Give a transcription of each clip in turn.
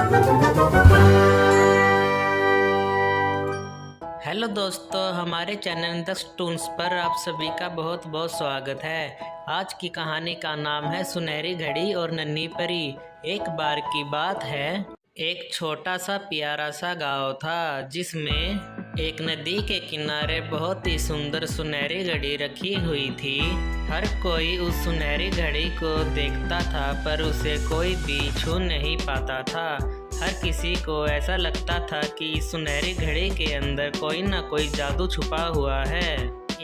Hello दोस्तों, हमारे channel the Toons पर आप सभी का बहुत बहुत स्वागत है। आज की कहानी का नाम है सुनहरी घड़ी और नन्ही परी। एक बार की बात है, एक छोटा सा प्यारा सा गांव था जिसमें एक नदी के किनारे बहुत ही सुंदर सुनहरी घड़ी रखी हुई थी। हर कोई उस सुनहरी घड़ी को देखता था पर उसे कोई भी छू नहीं पाता था। हर किसी को ऐसा लगता था कि इस सुनहरी घड़ी के अंदर कोई ना कोई जादू छुपा हुआ है।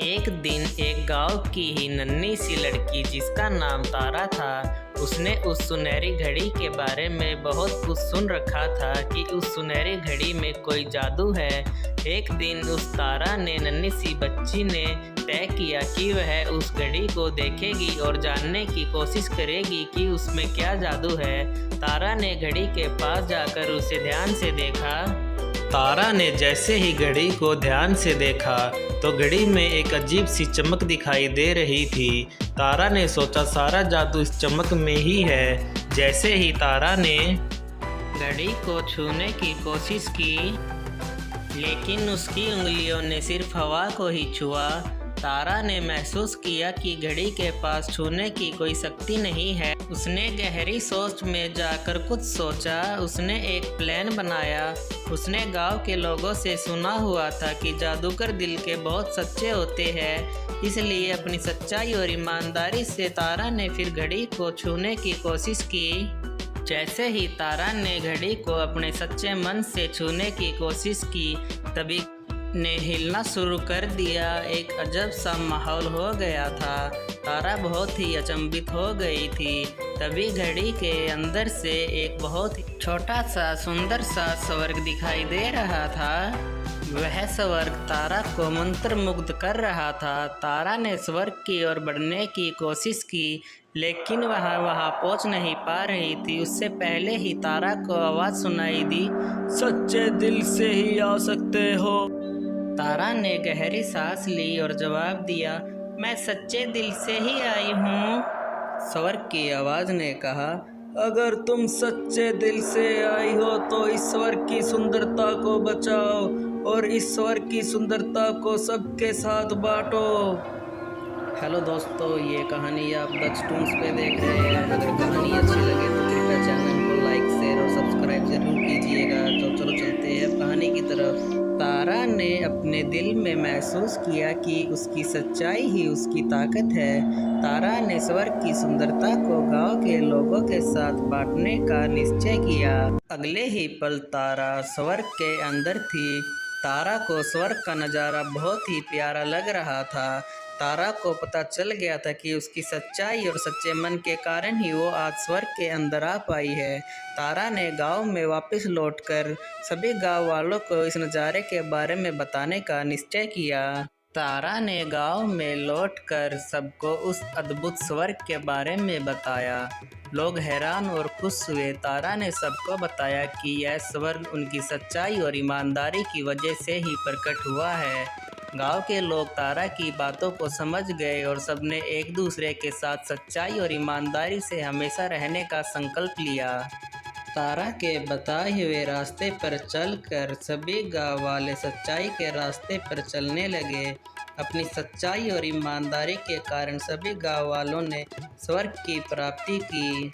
एक दिन एक गांव की ही नन्ही सी लड़की जिसका नाम तारा था, उसने उस सुनहरी घड़ी के बारे में बहुत कुछ सुन रखा था कि उस सुनहरी घड़ी में कोई जादू है। एक दिन उस तारा ने नन्ही सी बच्ची ने तय किया कि वह उस घड़ी को देखेगी और जानने की कोशिश करेगी कि उसमें क्या जादू है। तारा ने घड़ी के पास जाकर उसे ध्यान से देखा। तारा ने जैसे ही घड़ी को ध्यान से देखा तो घड़ी में एक अजीब सी चमक दिखाई दे रही थी। तारा ने सोचा सारा जादू इस चमक में ही है। जैसे ही तारा ने घड़ी को छूने की कोशिश की, लेकिन उसकी उंगलियों ने सिर्फ हवा को ही छुआ। तारा ने महसूस किया कि घड़ी के पास छूने की कोई शक्ति नहीं है। उसने गहरी सोच में जाकर कुछ सोचा। उसने एक प्लान बनाया। उसने गांव के लोगों से सुना हुआ था कि जादूगर दिल के बहुत सच्चे होते हैं, इसलिए अपनी सच्चाई और ईमानदारी से तारा ने फिर घड़ी को छूने की कोशिश की। जैसे ही तारा ने घड़ी को अपने सच्चे मन से छूने की कोशिश की, तभी ने हिलना शुरू कर दिया। एक अजब सा माहौल हो गया था। तारा बहुत ही अचंभित हो गई थी। तभी घड़ी के अंदर से एक बहुत ही छोटा सा सुंदर सा स्वर्ग दिखाई दे रहा था। वह स्वर्ग तारा को मंत्रमुग्ध कर रहा था। तारा ने स्वर्ग की ओर बढ़ने की कोशिश की, लेकिन वह वहां पहुंच नहीं पा रही थी। उससे पहले ही तारा को आवाज़ सुनाई दी, सच्चे दिल से ही आ सकते हो। तारा ने गहरी सांस ली और जवाब दिया, मैं सच्चे दिल से ही आई हूँ। स्वर्ग की आवाज़ ने कहा, अगर तुम सच्चे दिल से आई हो तो इस स्वर्ग की सुंदरता को बचाओ और इस स्वर्ग की सुंदरता को सबके साथ बांटो। हेलो दोस्तों, ये कहानी आप द टून्स पे देख रहे हैं। अगर कहानी अच्छी लगे तो कृपया चैनल को लाइक, शेयर और सब्सक्राइब जरूर कीजिएगा। तो चलो चलते हैं कहानी की तरफ। तारा ने अपने दिल में महसूस किया कि उसकी सच्चाई ही उसकी ताकत है। तारा ने स्वर्ग की सुंदरता को गांव के लोगों के साथ बांटने का निश्चय किया। अगले ही पल तारा स्वर्ग के अंदर थी। तारा को स्वर्ग का नज़ारा बहुत ही प्यारा लग रहा था। तारा को पता चल गया था कि उसकी सच्चाई और सच्चे मन के कारण ही वो आज स्वर्ग के अंदर आ पाई है। तारा ने गांव में वापस लौटकर सभी गांव वालों को इस नज़ारे के बारे में बताने का निश्चय किया। तारा ने गांव में लौटकर सबको उस अद्भुत स्वर्ग के बारे में बताया। लोग हैरान और खुश हुए। तारा ने सबको बताया कि यह स्वर्ग उनकी सच्चाई और ईमानदारी की वजह से ही प्रकट हुआ है। गांव के लोग तारा की बातों को समझ गए और सबने एक दूसरे के साथ सच्चाई और ईमानदारी से हमेशा रहने का संकल्प लिया। तारा के बताए हुए रास्ते पर चलकर सभी गांव वाले सच्चाई के रास्ते पर चलने लगे। अपनी सच्चाई और ईमानदारी के कारण सभी गांव वालों ने स्वर्ग की प्राप्ति की।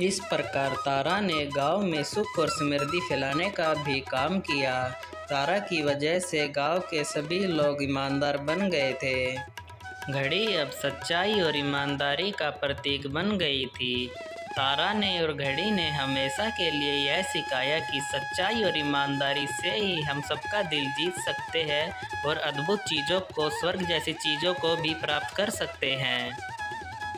इस प्रकार तारा ने गांव में सुख और समृद्धि फैलाने का भी काम किया। तारा की वजह से गांव के सभी लोग ईमानदार बन गए थे। घड़ी अब सच्चाई और ईमानदारी का प्रतीक बन गई थी। तारा ने और घड़ी ने हमेशा के लिए यह सिखाया कि सच्चाई और ईमानदारी से ही हम सबका दिल जीत सकते हैं और अद्भुत चीज़ों को, स्वर्ग जैसी चीज़ों को भी प्राप्त कर सकते हैं।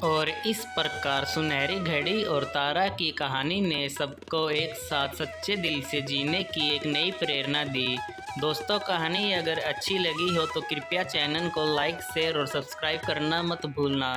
और इस प्रकार सुनहरी घड़ी और तारा की कहानी ने सबको एक साथ सच्चे दिल से जीने की एक नई प्रेरणा दी। दोस्तों, कहानी अगर अच्छी लगी हो तो कृपया चैनल को लाइक, शेयर और सब्सक्राइब करना मत भूलना।